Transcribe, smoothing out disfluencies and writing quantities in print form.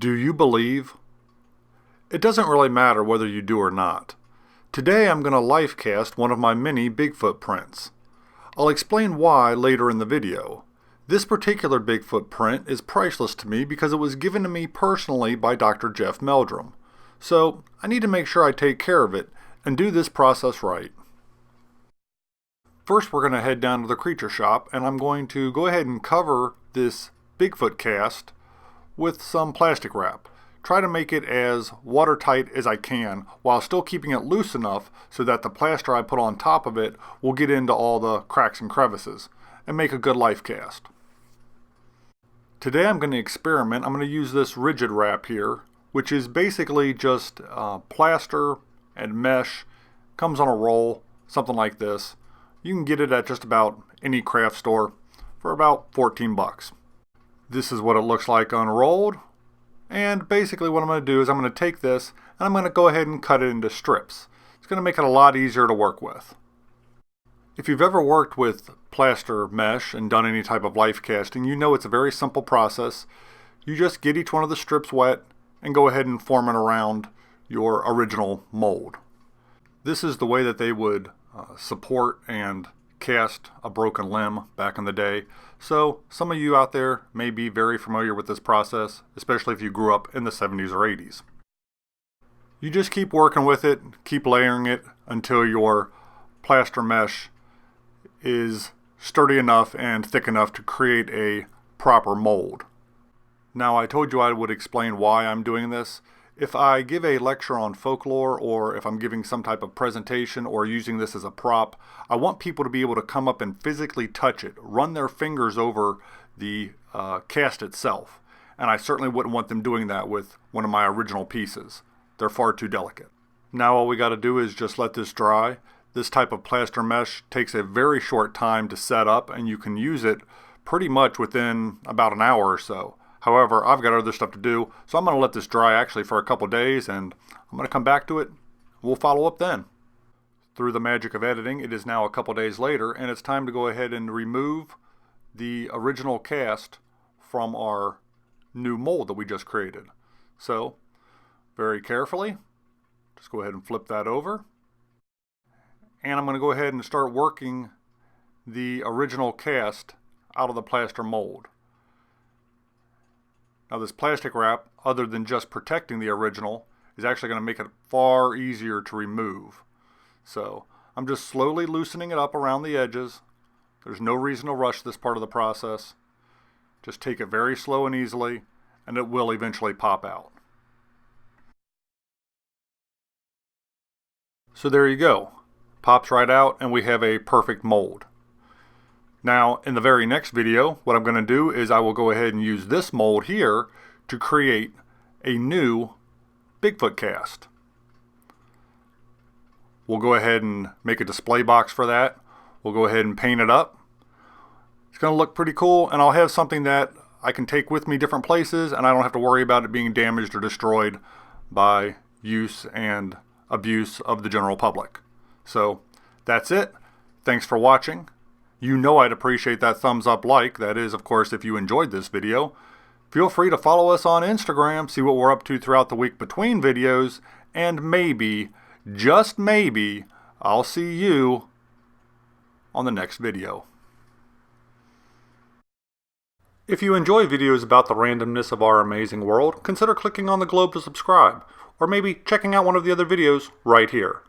Do you believe? It doesn't really matter whether you do or not. Today I'm going to life cast one of my many Bigfoot prints. I'll explain why later in the video. This particular Bigfoot print is priceless to me because it was given to me personally by Dr. Jeff Meldrum. So I need to make sure I take care of it and do this process right. First we're going to head down to the creature shop and I'm going to go ahead and cover this Bigfoot cast with some plastic wrap. Try to make it as watertight as I can while still keeping it loose enough so that the plaster I put on top of it will get into all the cracks and crevices and make a good life cast. Today I'm going to experiment. I'm going to use this rigid wrap here, which is basically just plaster and mesh. Comes on a roll, something like this. You can get it at just about any craft store for about 14 bucks. This is what it looks like unrolled. And basically what I'm going to do is I'm going to take this and I'm going to go ahead and cut it into strips. It's going to make it a lot easier to work with. If you've ever worked with plaster mesh and done any type of life casting, you know it's a very simple process. You just get each one of the strips wet and go ahead and form it around your original mold. This is the way that they would support and cast a broken limb back in the day. So some of you out there may be very familiar with this process, especially if you grew up in the 70s or 80s. You just keep working with it, keep layering it until your plaster mesh is sturdy enough and thick enough to create a proper mold. Now I told you I would explain why I'm doing this. If I give a lecture on folklore or if I'm giving some type of presentation or using this as a prop, I want people to be able to come up and physically touch it, run their fingers over the cast itself. And I certainly wouldn't want them doing that with one of my original pieces. They're far too delicate. Now all we got to do is just let this dry. This type of plaster mesh takes a very short time to set up and you can use it pretty much within about an hour or so. However, I've got other stuff to do, so I'm going to let this dry actually for a couple days and I'm going to come back to it. We'll follow up then. Through the magic of editing, it is now a couple days later and it's time to go ahead and remove the original cast from our new mold that we just created. So, very carefully, just go ahead and flip that over. And I'm going to go ahead and start working the original cast out of the plaster mold. Now this plastic wrap, other than just protecting the original, is actually going to make it far easier to remove. So I'm just slowly loosening it up around the edges. There's no reason to rush this part of the process. Just take it very slow and easily, and it will eventually pop out. So there you go. Pops right out and we have a perfect mold. Now, in the very next video, what I'm going to do is I will go ahead and use this mold here to create a new Bigfoot cast. We'll go ahead and make a display box for that. We'll go ahead and paint it up. It's going to look pretty cool, and I'll have something that I can take with me different places, and I don't have to worry about it being damaged or destroyed by use and abuse of the general public. So, that's it. Thanks for watching. You know I'd appreciate that thumbs up like. That is, of course, if you enjoyed this video. Feel free to follow us on Instagram, see what we're up to throughout the week between videos, and maybe, just maybe, I'll see you on the next video. If you enjoy videos about the randomness of our amazing world, consider clicking on the globe to subscribe, or maybe checking out one of the other videos right here.